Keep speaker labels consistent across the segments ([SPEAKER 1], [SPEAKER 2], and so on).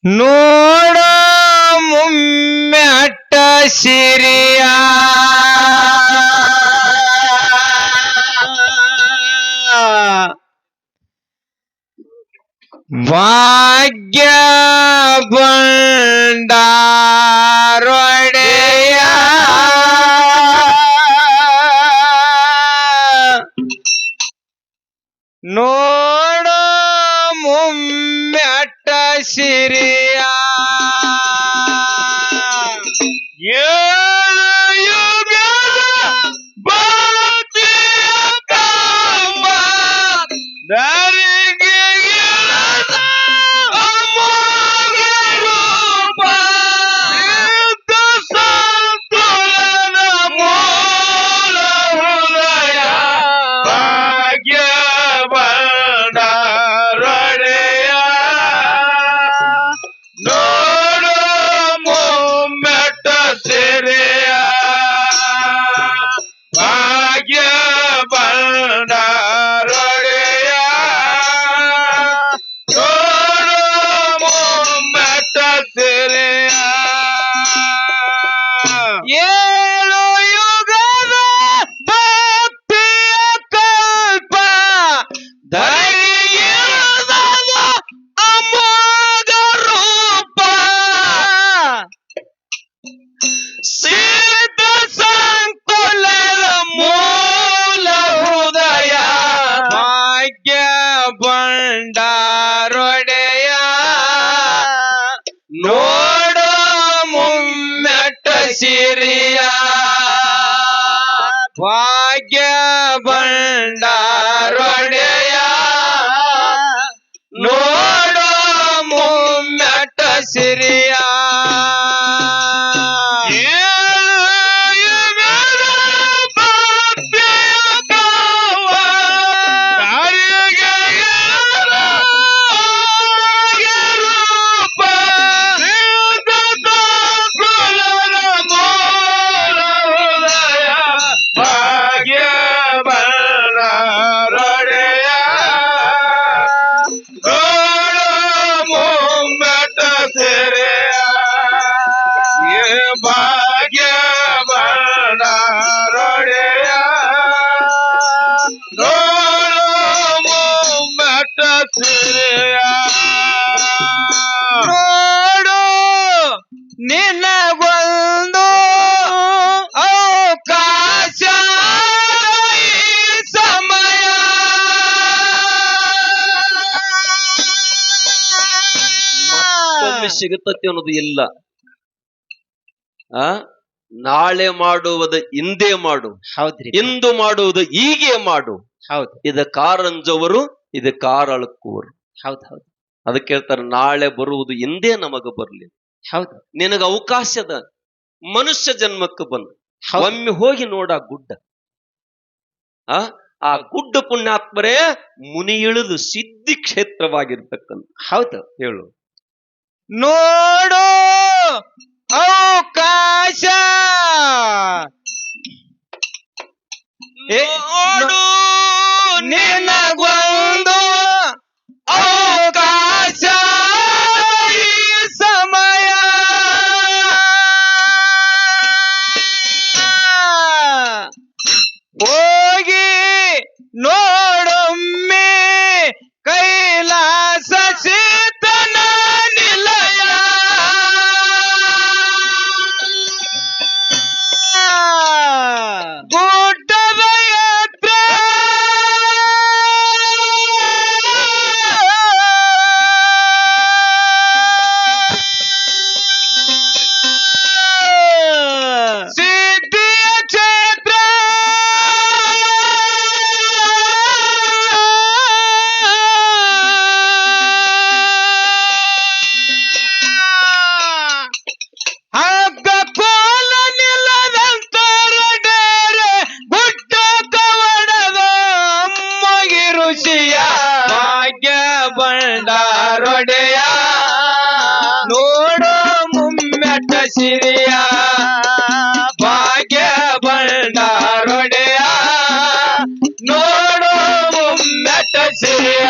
[SPEAKER 1] ನೋಡ ಮುಮ್ಮೆಟ್ಟ ಸಿರಿಯ ಭಾಗ್ಯ ಬಂಡಾರೊಡೆಯ ನೋಡ ಮುಮ್ಮೆಟ್ಟ ಸಿರಿಯ ಬಂಡಾರೊಡೆಯ ನೋಡ ಮುಮ್ಮೆಟ್ಟ ಸಿರಿಯ ಭಾಗ್ಯ ಬಂಡಾರೊಡೆಯ ನೋಡ ಮುಮ್ಮೆಟ್ಟ ಸಿರಿಯ ಭಾಗ್ಯ ಬಂಡಾರೊಡೆಯ ನೋಡ ಮುಮ್ಮೆಟ್ಟ ಸಿರಿಯ ನೋಡು ನಿನಗೊಂದು ಅವಕಾಶ ಸಮಯ
[SPEAKER 2] ಮತ್ತೊಮ್ಮೆ ಸಿಗುತ್ತತಿ ಅನ್ನೋದು ಇಲ್ಲ. ನಾಳೆ ಮಾಡುವುದು ಇಂದೇ ಮಾಡು,
[SPEAKER 1] ಹೌದ್ರಿ.
[SPEAKER 2] ಇಂದು ಮಾಡುವುದು ಹೀಗೆ ಮಾಡು.
[SPEAKER 1] ಹೌದು.
[SPEAKER 2] ಇದ ಕಾರಂಜವರು ಇದ ಕಾರಳಕ್ಕೂರು.
[SPEAKER 1] ಹೌದು ಹೌದು.
[SPEAKER 2] ಅದಕ್ಕೆ ಹೇಳ್ತಾರೆ ನಾಳೆ ಬರುವುದು ಇಂದೇ ನಮಗ ಬರ್ಲಿ.
[SPEAKER 1] ಹೌದು.
[SPEAKER 2] ನಿನಗ ಅವಕಾಶದ ಮನುಷ್ಯ ಜನ್ಮಕ್ಕೆ ಬಂದು ಒಮ್ಮೆ ಹೋಗಿ ನೋಡ ಗುಡ್ಡ. ಆ ಗುಡ್ಡ ಪುಣ್ಯಾತ್ಮರೇ ಮುನಿ ಇಳಿದು ಸಿದ್ಧಿ ಕ್ಷೇತ್ರವಾಗಿರ್ತಕ್ಕಂಥ.
[SPEAKER 1] ಹೌದು.
[SPEAKER 2] ಹೇಳು.
[SPEAKER 1] ನೋಡು ಅವಕಾಶ ನೋಡು ನಿನಗೊಂದು ಅವಕಾಶ ಸಮಯ ಹೋಗಿ ನೋಡೊಮ್ಮೆ ಕೈಲಾಸ ಸಿದ್ಧನ ನಿಲಯ ಗುಡ್ಡದ ಯಾತ್ರೆ ಸಿದ್ಧಿಯ ಕ್ಷೇತ್ರ ಹಗ್ಗ ಕೋಲ ನಿಲ್ಲದಂತರಡೇರೆ ಗುಡ್ಡ ಕವಡದ ಅಮ್ಮಗೆ ಋಷಿಯ ಭಾಗ್ಯ ಬಂಡಾರೊಡೆಯ ನೋಡೋ ಮುಮ್ಮೆಟ್ಟ ಸಿರಿಯ ಭಾಗ್ಯ ಬಂಡಾರೊಡೆಯ ನೋಡೋ ಮುಮ್ಮೆಟ್ಟ ಸಿರಿಯ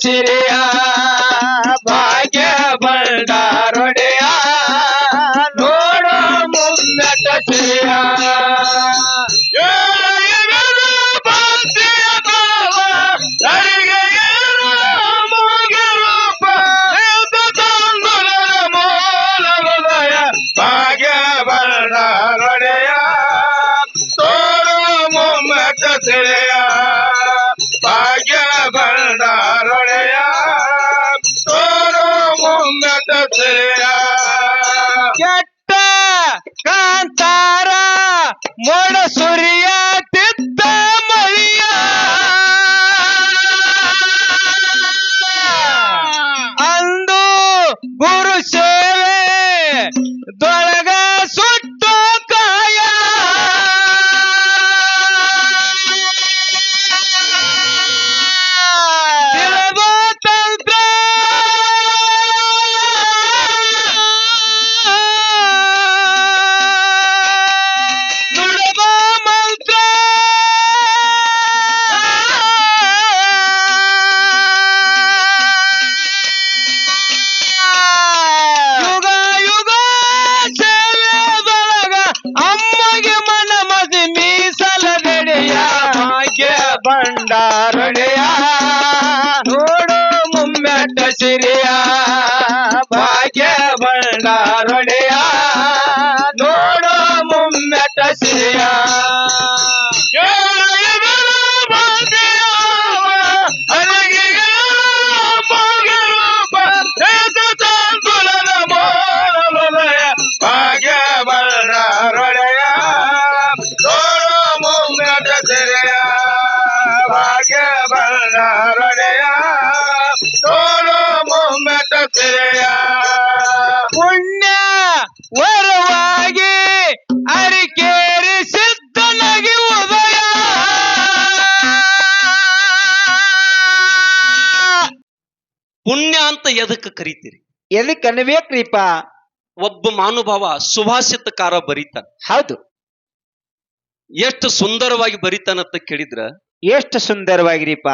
[SPEAKER 1] ಸಿರಿಯ ಭಾಗ್ಯ ಬಂಡಾರೊಡೆಯ ನೋಡೋ ಮುಮ್ಮೆಟ್ಟ ಸಿರಿಯ ಭಾಗ್ಯ ಬಂಡಾರೊಡೆಯ ತೋರೋ ಮುಮ್ಮೆಟ್ಟ ಸಿರಿಯ ಭಾಗ್ಯ ಬಂಡಾರೊಡೆಯ ತೋರೋ ಮುಮ್ಮೆಟ್ಟ ಸಿರಿಯ ಕೆಟ್ಟ ಕಾಂತಾರ ಮೋಡ ಸೂರ್ಯ ತಿತ್ತ ಮಳಿಯ ಅಂದು ಗುರು ಸೇವೆ ದೊಳಗ ಸುಟ್ಟು ಕಾಯ ತಿಳಿದು ತಂತ್ರ ನುಡಿದ ಮಂತ್ರ ಯುಗ ಯುಗ ಸೇವೆದೊಳಗ ಅಮ್ಮಗೆ ಮನ ಮದಿ ಮೀಸಲದೆಡೆಯ ಭಾಗ್ಯ ಬಂಡಾರೊಡೆಯ ನೋಡು ಮುಮ್ಮೆಟ್ಟ ಸಿರಿಯ ಭಾಗ್ಯ ಬಂಡಾರೊಡೆಯ ನೋಡು ಮುಮ್ಮೆಟ್ಟ ಸಿರಿಯ ಭಾಗ್ಯ ಬಂಡಾರೊಡೆಯ ನೋಡು ಮುಮ್ಮೆಟ್ಟ ಸಿರಿಯ ಭಾಗ್ಯ ಬಂಡಾರೊಡೆಯ ನೋಡು ಮುಮ್ಮೆಟ್ಟ ಸಿರಿಯ ಪುಣ್ಯ ವರವಾಗಿ ಅರಿಕೇರಿ ಸಿದ್ಧನಾಗಿ ಉದಯ
[SPEAKER 2] ಪುಣ್ಯ ಅಂತ ಎದಕ್ಕೆ ಕರಿತೀರಿ?
[SPEAKER 1] ಎದಕ್ಕೆ ಅನ್ಬೇಕ್ರಿಪ್ಪ?
[SPEAKER 2] ಒಬ್ಬ ಮಹಾನುಭಾವ ಸುಭಾಷಿತಕಾರ ಬರೀತಾನ.
[SPEAKER 1] ಹೌದು,
[SPEAKER 2] ಎಷ್ಟು ಸುಂದರವಾಗಿ ಬರೀತಾನಂತ ಕೇಳಿದ್ರ,
[SPEAKER 1] ಎಷ್ಟು ಸುಂದರವಾಗಿರಿಪ್ಪ.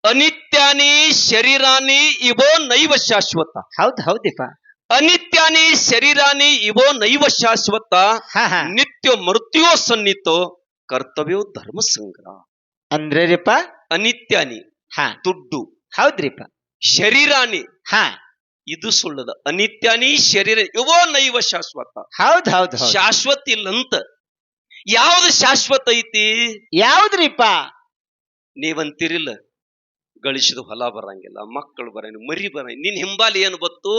[SPEAKER 2] ಅನಿತ್ಯಾನಿ ಶರೀರಾನಿ ಇವೋ ನೈವ ಶಾಶ್ವತ.
[SPEAKER 1] ಹೌದು ಹೌದಿಪ್ಪ.
[SPEAKER 2] ಅನಿತ್ಯಾನಿ ಶರೀರಾನಿ ಇವೋ ನೈವ ಶಾಶ್ವತ ನಿತ್ಯ ಮೃತ್ಯೋ ಸನ್ನಿತೋ ಕರ್ತವ್ಯೋ ಧರ್ಮ ಸಂಗ್ರಹ.
[SPEAKER 1] ಅಂದ್ರೇರಿಪ್ಪ
[SPEAKER 2] ಅನಿತ್ಯಾನಿ ದುಡ್ಡು,
[SPEAKER 1] ಹೌದ್ರಿಪ್ಪ.
[SPEAKER 2] ಶರೀರಾನಿ
[SPEAKER 1] ಹಾ
[SPEAKER 2] ಇದು ಸುಳ್ಳದ. ಅನಿತ್ಯಾನಿ ಶರೀರ ಇವೋ ನೈವ ಶಾಶ್ವತ.
[SPEAKER 1] ಹೌದ್ ಹೌದ್ ಹೌದ್.
[SPEAKER 2] ಶಾಶ್ವತ ಇಲ್ಲಂತ. ಯಾವ್ದು ಶಾಶ್ವತ ಐತಿ?
[SPEAKER 1] ಯಾವ್ದ್ರಿಪ್ಪ?
[SPEAKER 2] ನೀವಂತಿರಿಲ್ಲ, ಗಳಿಸಿದ ಹೊಲ ಬರಂಗಿಲ್ಲ, ಮಕ್ಕಳು ಬರಂಗಿಲ್ಲ, ಮರಿ ಬರಂಗಿಲ್ಲ, ನಿನ್ ಹಿಂಬಾಲಿ ಏನು ಬತ್ತು?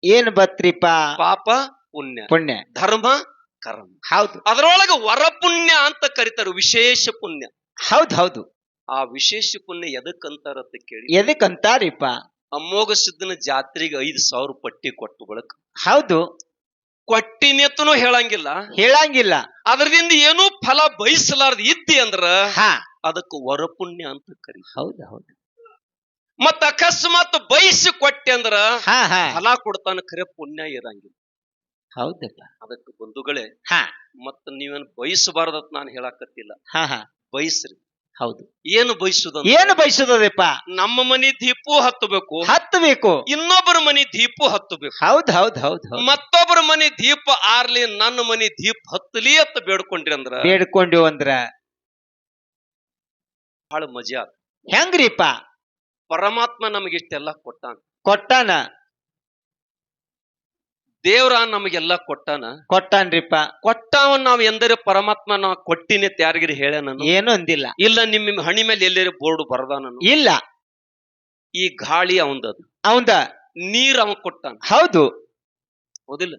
[SPEAKER 1] ಏನ್ ಬತ್ರಿಪ್ಪ?
[SPEAKER 2] ಪಾಪ ಪುಣ್ಯ,
[SPEAKER 1] ಪುಣ್ಯ
[SPEAKER 2] ಧರ್ಮ ಕರ್ಮ.
[SPEAKER 1] ಹೌದು.
[SPEAKER 2] ಅದರೊಳಗ ವರ ಪುಣ್ಯ ಅಂತ ಕರೀತಾರ, ವಿಶೇಷ ಪುಣ್ಯ.
[SPEAKER 1] ಹೌದ್ ಹೌದು.
[SPEAKER 2] ಆ ವಿಶೇಷ ಪುಣ್ಯ ಎದಕ್ಕಂತಾರತ್ತ ಕೇಳಿ.
[SPEAKER 1] ಎದಕ್ಕಂತಾರಿಪ್ಪ?
[SPEAKER 2] ಅಮೋಘ ಸಿದ್ಧನ ಜಾತ್ರೆಗೆ 5,000 ಪಟ್ಟಿ ಕೊಟ್ಟು ಬಳಕ.
[SPEAKER 1] ಹೌದು.
[SPEAKER 2] ಕೊಟ್ಟಿನೆತ್ತನು ಹೇಳಂಗಿಲ್ಲ,
[SPEAKER 1] ಹೇಳಂಗಿಲ್ಲ.
[SPEAKER 2] ಅದರಿಂದ ಏನೂ ಫಲ ಬಯಸಲಾರ್ದ ಇದ್ದಿ ಅಂದ್ರ
[SPEAKER 1] ಹಾ
[SPEAKER 2] ಅದಕ್ಕೆ ವರಪುಣ್ಯ ಅಂತ ಕರಿ.
[SPEAKER 1] ಹೌದು ಹೌದು.
[SPEAKER 2] ಮತ್ತ ಅಕಸ್ಮಾತ್ ಬಯಸಿ ಕೊಟ್ಟೆ ಅಂದ್ರ
[SPEAKER 1] ಹಾ ಹಾ
[SPEAKER 2] ಫಲ ಕೊಡ್ತಾನ, ಖರೆ ಪುಣ್ಯ ಇರಂಗಿಲ್ಲ.
[SPEAKER 1] ಹೌದಪ್ಪ.
[SPEAKER 2] ಅದಕ್ಕೆ ಬಂಧುಗಳೇ,
[SPEAKER 1] ಹಾ
[SPEAKER 2] ಮತ್ತ ನೀವೇನು ಬಯಸಬಾರ್ದತ್ ನಾನು ಹೇಳಾಕತ್ತಿಲ್ಲ.
[SPEAKER 1] ಹಾ ಹಾ
[SPEAKER 2] ಬಯಸ್ರಿ.
[SPEAKER 1] ಹೌದು.
[SPEAKER 2] ಏನು ಬಯಸುದ?
[SPEAKER 1] ಏನು ಬಯಸುದಪ್ಪ?
[SPEAKER 2] ನಮ್ಮ ಮನಿ ದೀಪು ಹತ್ತಬೇಕು,
[SPEAKER 1] ಹತ್ತಬೇಕು.
[SPEAKER 2] ಇನ್ನೊಬ್ಬರ ಮನಿ ದೀಪು ಹತ್ತಬೇಕು.
[SPEAKER 1] ಹೌದ್ ಹೌದ್ ಹೌದ್.
[SPEAKER 2] ಮತ್ತೊಬ್ಬರ ಮನಿ ದೀಪ ಆರ್ಲಿ, ನನ್ನ ಮನಿ ದೀಪ ಹತ್ತಲಿ ಅಂತ ಬೇಡ್ಕೊಂಡ್ರಿ ಅಂದ್ರ,
[SPEAKER 1] ಬೇಡ್ಕೊಂಡಿವ್ ಅಂದ್ರ
[SPEAKER 2] ಬಹಳ ಮಜಾ.
[SPEAKER 1] ಹೆಂಗ್ರಿಪ್ಪ?
[SPEAKER 2] ಪರಮಾತ್ಮ ನಮಗಿಷ್ಟೆಲ್ಲ ಕೊಟ್ಟಾನ.
[SPEAKER 1] ಕೊಟ್ಟಾನ.
[SPEAKER 2] ದೇವ್ರ ನಮಗೆಲ್ಲ ಕೊಟ್ಟಾನ.
[SPEAKER 1] ಕೊಟ್ಟಾನ್ರಿಪ್ಪ.
[SPEAKER 2] ಕೊಟ್ಟಾವ ನಾವ್ ಎಂದರೆ ಪರಮಾತ್ಮ ನಾ ಕೊಟ್ಟಿನಿ ಯಾರಿಗಿರಿ ಹೇಳ ನಾನು?
[SPEAKER 1] ಏನು ಅಂದಿಲ್ಲ.
[SPEAKER 2] ಇಲ್ಲ, ನಿಮ್ಮ ಹಣಿ ಮೇಲೆ ಎಲ್ಲೇರಿ ಬೋರ್ಡ್ ಬರದಾನ?
[SPEAKER 1] ಇಲ್ಲ.
[SPEAKER 2] ಈ ಗಾಳಿ ಅವಂದದು,
[SPEAKER 1] ಅವಂದ.
[SPEAKER 2] ನೀರ್ ಅವ ಕೊಟ್ಟಾನ.
[SPEAKER 1] ಹೌದು.
[SPEAKER 2] ಹೌದಿಲ್ಲ?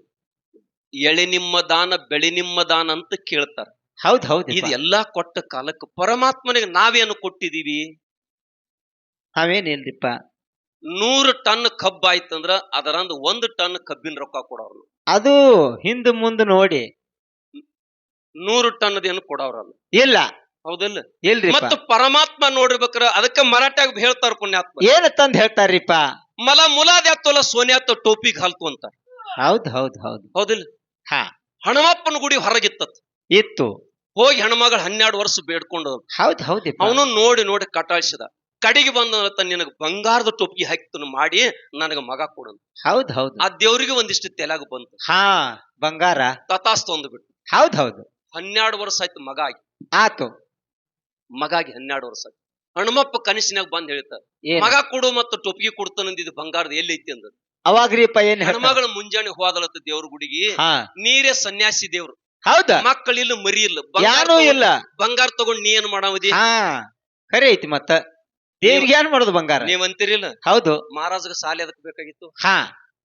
[SPEAKER 2] ಎಳೆ ನಿಮ್ಮ ದಾನ ಬೆಳೆ ನಿಮ್ಮ ದಾನ ಅಂತ ಕೇಳ್ತಾರ.
[SPEAKER 1] ಹೌದ್ ಹೌದು.
[SPEAKER 2] ಇದೆಲ್ಲಾ ಕೊಟ್ಟ ಕಾಲಕ್ಕೆ ಪರಮಾತ್ಮನಿಗೆ ನಾವೇನು ಕೊಟ್ಟಿದೀವಿ?
[SPEAKER 1] ಅವೇನಿಲ್ರಿಪ್ಪ.
[SPEAKER 2] 100 ಟನ್ ಕಬ್ಬು ಆಯ್ತಂದ್ರ ಅದರಂದ 1 ಟನ್ ಕಬ್ಬಿನ ರೊಕ್ಕ ಕೊಡೋರು.
[SPEAKER 1] ಅದು ಹಿಂದ ಮುಂದ ನೋಡಿ
[SPEAKER 2] 100 ಟನ್ ಏನು ಕೊಡೋರಲ್ಲ.
[SPEAKER 1] ಇಲ್ಲ.
[SPEAKER 2] ಹೌದಿಲ್ಲ?
[SPEAKER 1] ಇಲ್ರಿ.
[SPEAKER 2] ಮತ್ತ ಪರಮಾತ್ಮ ನೋಡಿರ್ಬೇಕ್ರ, ಅದಕ್ಕೆ ಮರಾಠ್ಯಾಗ ಹೇಳ್ತಾರ ಪುಣ್ಯಾತ್ಮ.
[SPEAKER 1] ಏನ್ ತಂದ್ ಹೇಳ್ತಾರ್ರಿಪ್ಪ?
[SPEAKER 2] ಮಲ ಮುಲಾದ್ಯಾತ್ತೋಲ ಸೋನ್ಯಾತ್ತ ಟೋಪಿಗೆ ಹಾಲ್ತು ಅಂತಾರ.
[SPEAKER 1] ಹೌದ್ ಹೌದ್ ಹೌದು.
[SPEAKER 2] ಹೌದಿಲ್ಲ?
[SPEAKER 1] ಹಾ.
[SPEAKER 2] ಹನುಮಪ್ಪನ ಗುಡಿ ಹೊರಗಿತ್ತತ್.
[SPEAKER 1] ಇತ್ತು.
[SPEAKER 2] ಹೋಗಿ ಹೆಣ್ಮಗಳು 12 ವರ್ಷ ಬೇಡ್ಕೊಂಡು
[SPEAKER 1] ಹೌದ್ ಹೌದಿ
[SPEAKER 2] ಅವನು ನೋಡಿ ನೋಡಿ ಕಟಾಳಿಸಿದ. ಕಡೆಗೆ ಬಂದ ನಿನಗ ಬಂಗಾರದ ಟೋಪಿ ಹಾಕ್ತನು ಮಾಡಿ ನನಗ ಮಗ ಕೊಡಂತ.
[SPEAKER 1] ಹೌದ್ ಹೌದು.
[SPEAKER 2] ಆ ದೇವ್ರಿಗೆ ಒಂದಿಷ್ಟು ತೆಲಾಗ ಬಂತು.
[SPEAKER 1] ಹಾ ಬಂಗಾರ.
[SPEAKER 2] ತತಾಸ್ತು ಅಂದ್ಬಿಟ್ಟು.
[SPEAKER 1] ಹೌದ್ ಹೌದು.
[SPEAKER 2] 12 ವರ್ಷ ಆಯ್ತು ಮಗ ಆಗಿ.
[SPEAKER 1] ಆತು.
[SPEAKER 2] ಮಗ ಆಗಿ 12 ವರ್ಷ ಆಯ್ತು. ಹನುಮಪ್ಪ ಕನಸಿನಾಗ ಬಂದ್ ಹೇಳ್ತಾರ,
[SPEAKER 1] ಏನ್
[SPEAKER 2] ಮಗ ಕೊಡು ಮತ್ತು ಟೊಪ್ಪಿಗೆ ಕೊಡ್ತಾನಂದಿದ್ದು ಬಂಗಾರದ ಎಲ್ಲಿ ಐತಿ ಅಂದ.
[SPEAKER 1] ಅವಾಗ್ರಿಪ್ಪ ಏನ್ ಹೇಳ್ತಾರ?
[SPEAKER 2] ಹೆಣ್ಮಗಳು ಮುಂಜಾನೆ ಹೋದಳತ್ತ ದೇವ್ರ ಗುಡಿಗೆ.
[SPEAKER 1] ಹಾ
[SPEAKER 2] ನೀರೇ ಸನ್ಯಾಸಿ ದೇವ್ರು,
[SPEAKER 1] ಹೌದ.
[SPEAKER 2] ಮಕ್ಕಳಿಲ್ಲ ಮರಿ ಇಲ್ಲ,
[SPEAKER 1] ಯಾನೂ ಇಲ್ಲ.
[SPEAKER 2] ಬಂಗಾರ ತಗೊಂಡ್ ನೀ ಏನ್ ಮಾಡಾವದಿ?
[SPEAKER 1] ಹಾ ಖರೆ ಐತಿ. ಮತ್ತ ದೇವ್ರಿಗೆ ಏನ್ ಮಾಡೋದು ಬಂಗಾರ?
[SPEAKER 2] ನೀವ್ ಅಂತೀರಿಲ್ಲ,
[SPEAKER 1] ಹೌದು.
[SPEAKER 2] ಮಹಾರಾಜಗ ಸಾಲಿ ಅದಕ್ ಬೇಕಾಗಿತ್ತು,
[SPEAKER 1] ಹಾ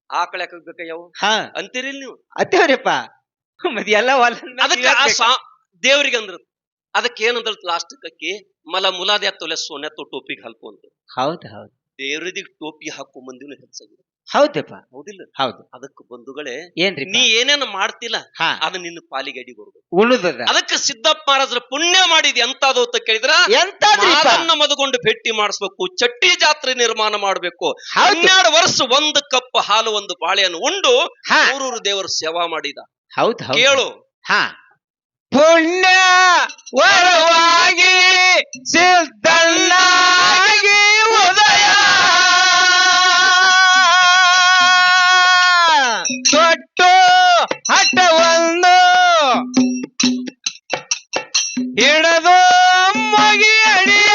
[SPEAKER 2] ಆಕಳ ಯಾಕ ಬೇಕಾಗ್ಯಾವ
[SPEAKER 1] ಹಾ
[SPEAKER 2] ಅಂತೀರಿಲ್ಲ ನೀವು.
[SPEAKER 1] ಅತ್ತೇವ್ರಿಪ್ಪ ಮತ್ತೆ ಎಲ್ಲ
[SPEAKER 2] ಅದಕ್ಕೆ ದೇವ್ರಿಗೆ ಅಂದ್ರ ಅದಕ್ಕೆ ಏನಂದ್ರ ಲಾಸ್ಟ್ ಕಕ್ಕಿ ಮಲ ಮುಲಾದೆ ತೊಲೆ ಸೋನೆ ಟೋಪಿಗೆ ಹಾಕು ಅಂತ.
[SPEAKER 1] ಹೌದು ಹೌದು.
[SPEAKER 2] ದೇವ್ರಿಗೆ ಟೋಪಿ ಹಾಕೋ ಮಂದಿನ ಹೆಚ್ಚಾಗಿದೆ.
[SPEAKER 1] ಹೌದಪ್ಪ.
[SPEAKER 2] ಹೌದಿಲ್ಲ?
[SPEAKER 1] ಹೌದು.
[SPEAKER 2] ಅದಕ್ಕೆ ಬಂಧುಗಳೇ,
[SPEAKER 1] ಏನ್ರಿ
[SPEAKER 2] ನೀ ಏನೇನು ಮಾಡ್ತಿಲ್ಲ
[SPEAKER 1] ಹಾ
[SPEAKER 2] ಅದು ನಿನ್ನ ಪಾಲಿಗೆ ಅಡಿ ಬರ್ಬೇಕು.
[SPEAKER 1] ಉಳುದದ
[SPEAKER 2] ಅದಕ್ಕೆ ಸಿದ್ದಪ್ಪ ಮಹಾರಾಜರ ಪುಣ್ಯ ಮಾಡಿದಿ ಎಂತಾದು ಅಂತ ಕೇಳಿದ್ರ,
[SPEAKER 1] ಎಂತಾದ್ರಿಪ್ಪ?
[SPEAKER 2] ಮಾದನ್ನ ಮದಗೊಂಡು ಭೇಟಿ ಮಾಡಿಸ್ಬೇಕು, ಚಟ್ಟಿ ಜಾತ್ರೆ ನಿರ್ಮಾಣ ಮಾಡ್ಬೇಕು,
[SPEAKER 1] ಹೌದು.
[SPEAKER 2] 12 ವರ್ಷ ಒಂದು ಕಪ್ ಹಾಲು ಒಂದು ಬಾಳೆಯನ್ನು ಉಂಡು
[SPEAKER 1] ಹಾ
[SPEAKER 2] 3 ದೇವರ ಸೇವಾ ಮಾಡಿದ.
[SPEAKER 1] ಹೌದು ಹೌದು.
[SPEAKER 2] ಕೇಳು,
[SPEAKER 1] ಹಾ ಪುಣ್ಯ ವರವಾಗಿ ಸಿದ್ಧನಾಗಿ ಉದಯ ತೊಟ್ಟು ಹಠವನ್ನು ಹಿಡದು ಮಗಿ ಅಡಿಯ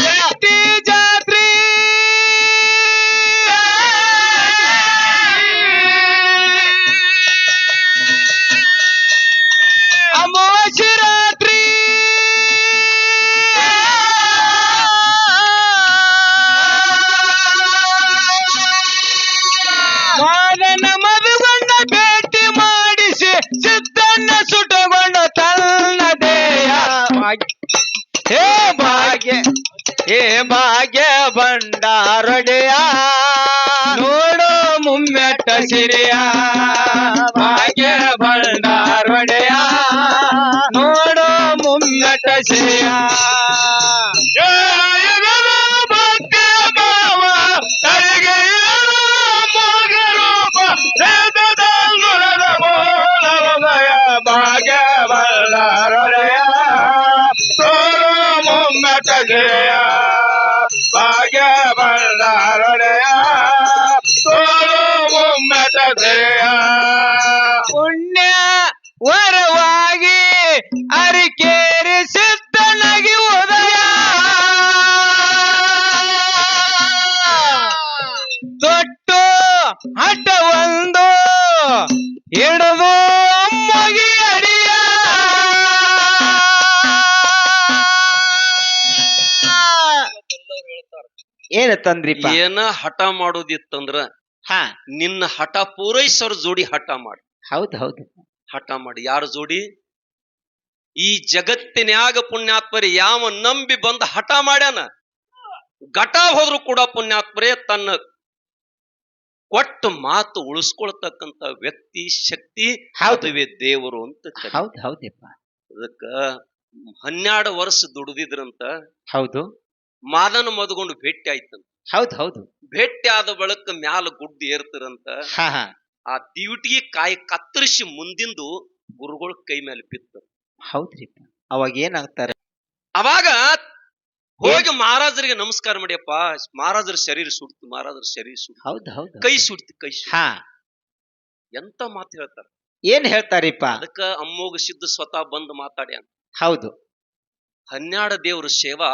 [SPEAKER 1] ಚಟ್ಟಿ ಜಾತ್ರಿ ಅಮಾವಾಸ್ಯೆ ರಾತ್ರಿ ಮಾದನ ಮದುಗೊಂಡ ಭೇಟಿ ಮಾಡಿಸಿ ಸಿದ್ದಣ್ಣ ಸುಟ್ಟುಕೊಂಡು ತನ್ನ ದೇಹ ಹೇ ಭಾಗ್ಯ ಹೇ ಭಾಗ್ಯ ಭಂಡಾರೊಡೆಯ ನೋಡು ಮುಮ್ಮೆಟ್ಟ ಸಿರಿಯ ಭಾಗ್ಯ ಭಂಡಾರೊಡೆಯ ನೋಡು ಮುಮ್ಮೆಟ್ಟ ಸಿರಿಯ ಭಾಗ್ಯ ಭಂಡಾರೊಡೆಯ ನೋಡು ಮುಮ್ಮೆಟ್ಟ ಸಿರಿಯ ಭಾಗ್ಯ ಭಂಡಾರೊಡೆಯ ನೋಡು ಮುಮ್ಮೆಟ್ಟ ಸಿರಿಯ ಪುಣ್ಯ ವರವಾಗಿ ಅರಿಕೇರಿ ಸಿದ್ಧನಾಗಿ ಉದಯ ತೊಟ್ಟು ಹಠವೊಂದು ಹಿಡಿದು ಮಗಿ ಅಡಿಯ ಏನ ತಂದ್ರಿಪ್ಪ?
[SPEAKER 2] ಏನ ಹಠ ಮಾಡೋದಿತ್ತಂದ್ರ
[SPEAKER 1] ಹಾ
[SPEAKER 2] ನಿನ್ನ ಹಠ ಪೂರೈಸೋರ್ ಜೋಡಿ ಹಠ ಮಾಡಿ.
[SPEAKER 1] ಹೌದು ಹೌದು.
[SPEAKER 2] ಹಠ ಮಾಡಿ ಯಾರ ಜೋಡಿ? ಈ ಜಗತ್ತಿನ್ಯಾಗ ಪುಣ್ಯಾತ್ಮರಿ ಯಾವ ನಂಬಿ ಬಂದ ಹಠ ಮಾಡ್ಯಾನ, ಘಟ ಹೋದ್ರು ಕೂಡ ಪುಣ್ಯಾತ್ಮರೇ ತನ್ನ ಕೊಟ್ಟ ಮಾತು ಉಳಿಸ್ಕೊಳ್ತಕ್ಕಂತ ವ್ಯಕ್ತಿ ಶಕ್ತಿ ಅದುವೇ ದೇವರು ಅಂತ ಕರೀತಾರೆ.
[SPEAKER 1] ಹೌದು ಹೌದಪ್ಪ.
[SPEAKER 2] ಅದಕ್ಕ 12 ವರ್ಷ ದುಡಿದಿದ್ರಂತ.
[SPEAKER 1] ಹೌದು.
[SPEAKER 2] ಮಾದನ ಮದ್ಕೊಂಡು ಭೇಟಿ ಆಯ್ತಂತ.
[SPEAKER 1] ಹೌದು ಹೌದು.
[SPEAKER 2] ಭೇಟಿ ಆದ ಬಳಿಕ ಮ್ಯಾಲ ಗುಡ್ಡ ಏರ್ತಾರಂತ.
[SPEAKER 1] ಹಾ ಹಾ
[SPEAKER 2] ಆ ದಿವಟಿಗೆ ಕಾಯಿ ಕತ್ತರಿಸಿ ಮುಂದಿಂದು ಗುರುಗಳ ಕೈ ಮೇಲೆ ಬಿತ್ತ.
[SPEAKER 1] ಹೌದ್ರಿಪ್ಪ. ಅವಾಗ ಏನಾಗ್ತಾರೆ?
[SPEAKER 2] ಅವಾಗ ಹೋಗಿ ಮಹಾರಾಜರಿಗೆ ನಮಸ್ಕಾರ ಮಾಡಿಯಪ್ಪ, ಮಹಾರಾಜರ ಶರೀರ ಸುಡ್ತು, ಮಹಾರಾಜರ ಶರೀರ ಸುಡ್ತು,
[SPEAKER 1] ಹೌದು ಹೌದು.
[SPEAKER 2] ಕೈ ಸುಡ್ತು, ಕೈ ಸುಡ್ತು.
[SPEAKER 1] ಹಾ
[SPEAKER 2] ಎಂತ ಮಾತು ಹೇಳ್ತಾರ?
[SPEAKER 1] ಏನ್ ಹೇಳ್ತಾರಿಪ್ಪ?
[SPEAKER 2] ಅದಕ್ಕ ಅಮ್ಮೋಗ ಸಿದ್ಧ ಸ್ವತಃ ಬಂದು ಮಾತಾಡ್ಯಾನ.
[SPEAKER 1] ಹೌದು.
[SPEAKER 2] 12 ದೇವರ ಸೇವಾ,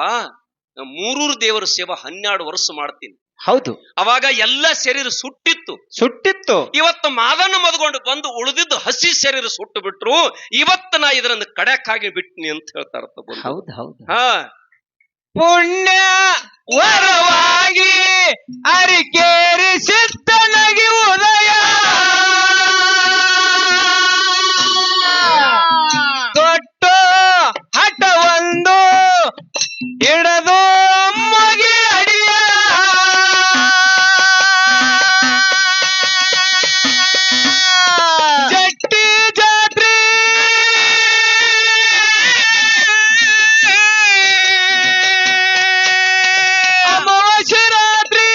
[SPEAKER 2] 3 ದೇವರ ಸೇವಾ 12 ವರ್ಷ ಮಾಡ್ತೀನಿ.
[SPEAKER 1] ಹೌದು.
[SPEAKER 2] ಅವಾಗ ಎಲ್ಲ ಶರೀರ ಸುಟ್ಟಿತ್ತು,
[SPEAKER 1] ಸುಟ್ಟಿತ್ತು.
[SPEAKER 2] ಇವತ್ತು ಮಾದನ್ನ ಮದ್ಕೊಂಡು ಬಂದು ಉಳಿದಿದ್ದು ಹಸಿ ಶರೀರ ಸುಟ್ಟು ಬಿಟ್ರು. ಇವತ್ತು ನಾ ಇದರನ್ನು ಕಡೆಕಾಗಿ ಬಿಟ್ನಿ ಅಂತ ಹೇಳ್ತಾರ.
[SPEAKER 1] ಹೌದು ಹೌದು.
[SPEAKER 2] ಹಾ
[SPEAKER 1] ಪುಣ್ಯ ವರವಾಗಿ ಅರಿಕೇರಿ ಸಿದ್ಧನಾಗಿ ಉದಯ ತೊಟ್ಟು ಹಠವೊಂದು ಹಿಡದು ಮಗಿ ಅಡಿಯ ಚಟ್ಟಿ ಜಾತ್ರಿ ಅಮಾವಾಸ್ಯೆ ರಾತ್ರಿ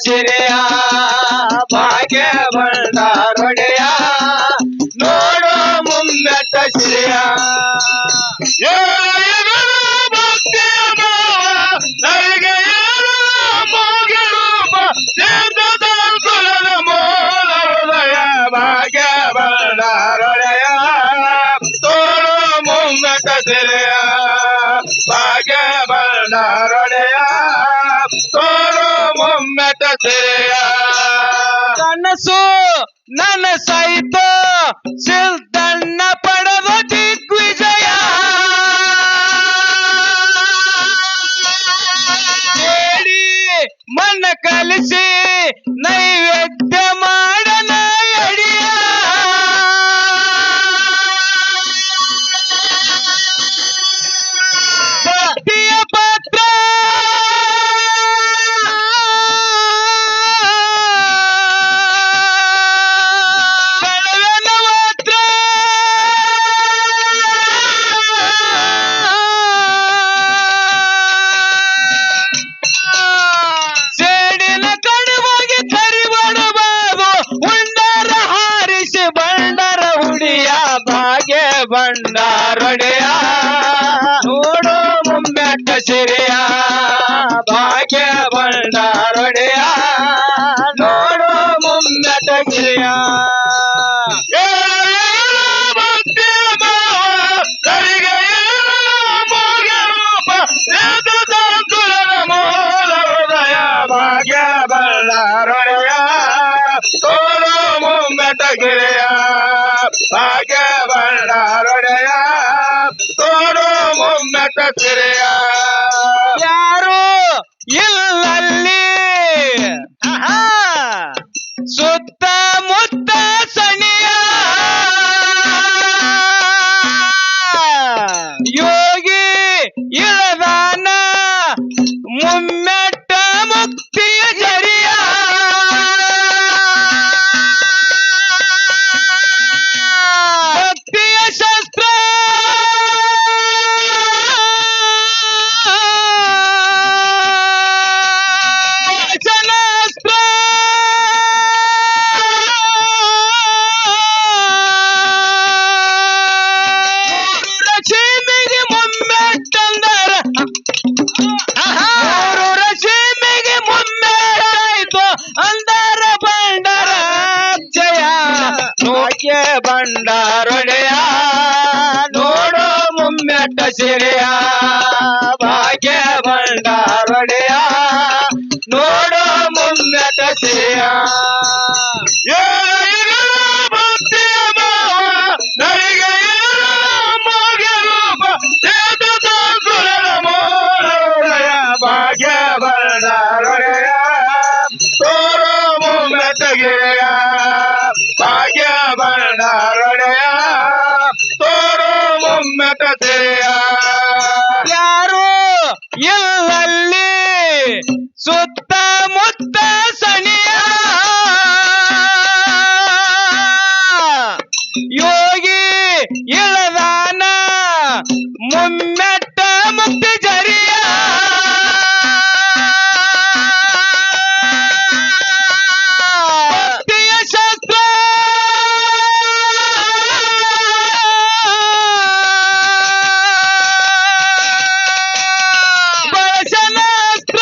[SPEAKER 3] ಸಿರಿಯ ಭಾಗ್ಯ ಬಂಡಾರೊಡೆಯ ನೋಡು ಮುಮ್ಮೆಟ್ಟ ಸಿರಿಯ ಭಾಗ್ಯ ಬಂಡಾರೊಡೆಯ ತೋರು ಮುಮ್ಮೆಟ್ಟ ಸಿರಿಯ ಭಾಗ್ಯ ಬಂಡಾರೊಡೆಯ ತೋರು ಮುಮ್ಮೆಟ್ಟ ಸಿರಿಯ ಕನಸು ನನಸಾಯಿತು ಸಿಲ್ತಣ್ಣ ಪಡೆದ ದಿಗ್ವಿಜಯ ಹೇಳಿ ಮಣ್ಣ ಕಲಿಸಿ ನೈವೇದ್ಯ ಮಾಡನ ಎಡಿಯ ಭಕ್ತಿಯ ಪಾತ್ರ ಕಳವನ ಮಾತ್ರ ಸೇಡಿನ ಕಡುವಾಗಿ ಕರಿಬಡಬಾದು ಉಂಡರ ಹಾರಿಸಿ ಬಂಡರ ಹುಡಿಯ ಭಾಗ್ಯ ಬಂಡಾರೊಡೆಯ ನೋಡು ಮುಮ್ಮೆಟ್ಟ ಸಿರಿಯ ಭಾಗ್ಯ ಬಂಡಾರೊಡೆಯ ನೋಡು ಮುಮ್ಮೆಟ್ಟ ಸಿರಿಯ ಭಾಗ್ಯ ಬಂಡಾರೊಡೆಯ ತೋರು ಮುಮ್ಮೆಟ್ಟ ಗಿರಿಯ ಭಾಗ್ಯ ಬಂಡಾರೊಡೆಯ ತೋರು ಮುಮ್ಮೆಟ್ಟ ಸಿರಿಯ ಯಾರು ಇಲ್ಲಲ್ಲಿ ಸುತ್ತಮುತ್ತ ಸಣಿಯ ಯೋಗಿ ಇಳದಾನ ಮುಮ್ಮೆಟ್ಟ ಮುಕ್ತಿಯ ಜರಿಯ ಭಕ್ತಿಯ ಶಾಸ್ತ್ರ ವಚನಾಸ್ತ್ರ ರಚನೆಗೆ ಮುಮ್ಮೆಟ್ಟಂದರ ರಚನೆಗೆ ಮುಮ್ಮೆಟ್ಟಾಯ್ತು ಅಂದರ ಬಂಡರ ಜಯ ಭಾಗ್ಯ ಬಂಡಾರೊಡೆಯ ನೋಡು ಮುಮ್ಮೆಟ್ಟ ಸಿರಿಯ ಭಾಗ್ಯ ಬಂಡಾರೊಡೆಯ ನೋಡು ಮುಮ್ಮೆಟ್ಟ ಸಿರಿಯ ಭಾಗ್ಯ ಬಂಡಾರೊಡೆಯ ತೋರು ಮುಮ್ಮೆಟ್ಟ ಗಿರಿಯ ಭಾಗ್ಯ ಬಂಡಾರೊಡೆಯ ತೋರು ಮುಮ್ಮೆಟ್ಟ ಸಿರಿಯ ಯಾರು ಇಲ್ಲಲ್ಲಿ ಸುತ್ತಮುತ್ತ ಸಣಿಯ ಯೋಗಿ ಇಳದಾನ ಮುಮ್ಮೆಟ್ಟ ಮುಕ್ತಿ ಜರಿಯ ಭಕ್ತಿಯ ಶಾಸ್ತ್ರ ವಚನಾಸ್ತ್ರ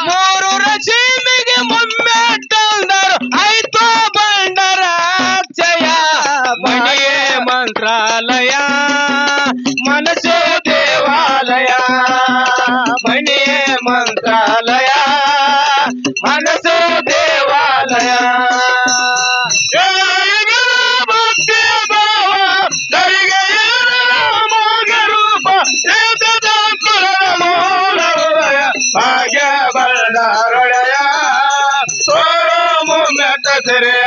[SPEAKER 3] ಮೂರು ರಚನೆಗೆ ಮುಮ್ಮೆಟ್ಟಂದರು ಆಯ್ತು ಬಂಡರ ಜಯ ಮಣಿಯೇ ಮಂತ್ರಾಲಯ ಮನಸ್ಸು ದೇವಾಲಯ ಮಣಿಯೇ ಮಂತ್ರಾಲಯ ಮನಸ್ಸು ದೇವಾಲಯ ಭಾಗ್ಯ ಬಂಡಾರೊಡೆಯ ತೋರು ಮುಮ್ಮೆಟ್ಟ ಸಿರಿಯ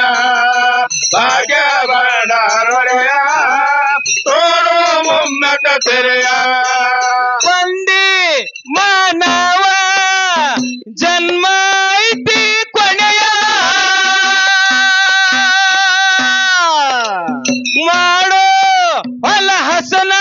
[SPEAKER 3] ಭಾಗ್ಯ ಬಂಡಾರೊಡೆಯ ತೋರು ಮುಮ್ಮೆಟ್ಟ ಸಿರಿಯ ಬಂದಿ ಮಾನವ ಜನ್ಮ ಐತಿ ಕೊನೆಯ ಮಾಡೋ ಹೊಲ ಹಸನ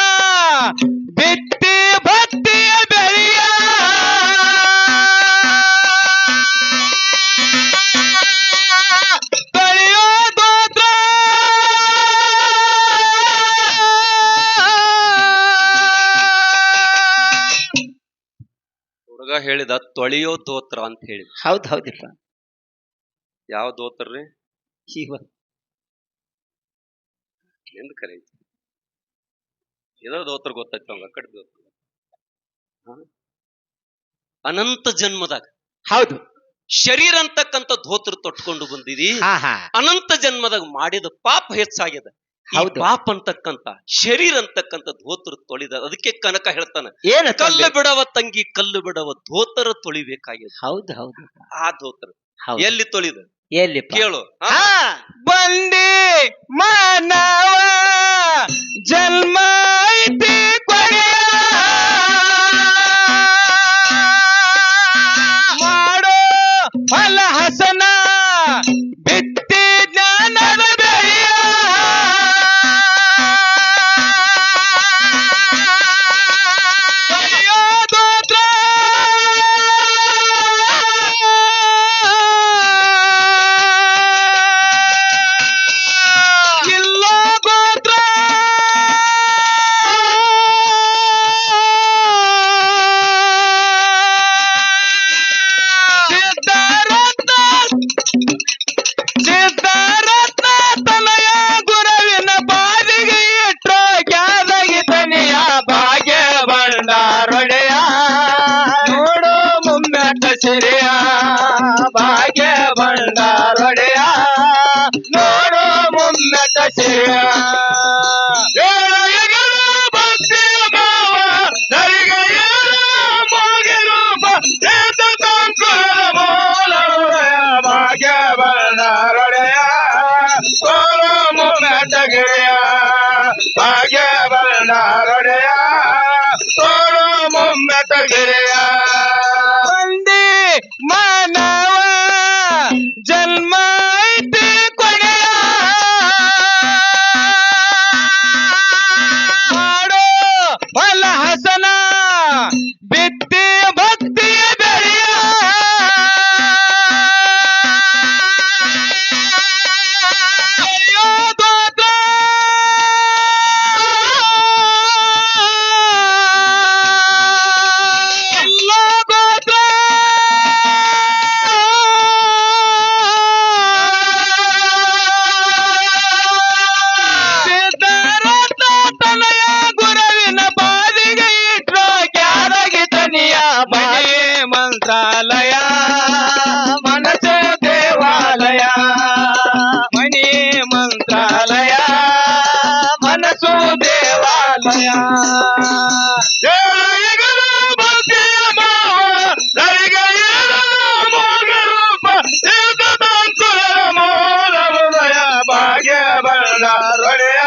[SPEAKER 2] ಹೇಳಿದ ತೊಳೆಯೋ ದೋತ್ರ ಅಂತ ಹೇಳಿ.
[SPEAKER 1] ಹೌದ್ ಹೌದಿಪ್ಪ.
[SPEAKER 2] ಯಾವ ದೋತ್ರ ರೀ? ಎಂದು ಕರೀತಿ ಇದೋ ದೋತ್ರ ಗೊತ್ತಾಯ್ತು ಅವಂಗ ಕಡೆ ದೋತ್ರ. ಅನಂತ ಜನ್ಮದಾಗ
[SPEAKER 1] ಹೌದು
[SPEAKER 2] ಶರೀರ ಅಂತಕ್ಕಂಥ ಧೋತ್ರ ತೊಟ್ಕೊಂಡು ಬಂದಿದಿ. ಅನಂತ ಜನ್ಮದಾಗ ಮಾಡಿದ ಪಾಪ ಹೆಚ್ಚಾಗ್ಯದ. ಪಾಪ ಅಂತಕ್ಕಂತ ಶರೀರ ಅಂತಕ್ಕಂಥ ಧೋತ್ರ ತೊಳಿದ. ಅದಕ್ಕೆ ಕನಕ ಹೇಳ್ತಾನ, ಕಲ್ಲು ಬಿಡವ ತಂಗಿ ಕಲ್ಲು ಬಿಡವ ಧೋತ್ರ ತೊಳಿಬೇಕಾಗ್ಯದ.
[SPEAKER 1] ಹೌದು ಹೌದು.
[SPEAKER 2] ಆ ಧೋತ್ರ ಎಲ್ಲಿ ತೊಳಿದ?
[SPEAKER 1] ಎಲ್ಲಿ
[SPEAKER 2] ಕೇಳು.
[SPEAKER 3] ಬಂದಿ ಮಾನವ ಜನ್ಮ ಐತಿ ಮಾಡೋ ಫಲ ಹಸನ ಬಿತ್ತಿ ಜ್ಞಾನದ ಬೆಳೆಯ ಸಿರಿಯ ಭಾಗ್ಯ ಭಂಡಾರೊಡೆಯ ನೋಡು ಮುನ್ನತ ಸಿರಿಯ ಭಕ್ತಿ ಭಾವ ನರಿಗೆಯ ಭಾಗ್ಯ ಭಂಡಾರೊಡೆಯ ನೋಡು ಮುನ್ನತ ಗಿರಿಯ ಭಾಗ್ಯ ಭಂಡಾರೊಡೆಯ ನೋಡು ಮುನ್ನತ ಗಿರಿಯ ಮಾನವ ಜನ್ಮ ಐತಿ ಕೊನೆಯ ಮಾಡೋ ಫಲ ಹಸನ ಬಿತ್ತಿ ಭಕ್ತಿಯ ಬೆಳೆಯ ಮಂತ್ರಾಲಯ ಮನಸ ದೇವಾಲಯ ಮಣಿ ಮಂತ್ರಾಲಯ ಮನಸ್ಸು ದೇವಾಲಯ ಭಾಗ್ಯ ಭಂಡಾರೊಡೆಯ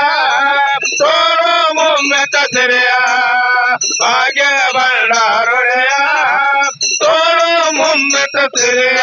[SPEAKER 3] ತೋರು ಮುಮ್ಮೆತ ಸಿರಿಯ ಭಾಗ್ಯ ಭಂಡಾರೊಡೆಯ ತೋಳು ಮುಮ್ಮೆತ ಸಿರಿಯ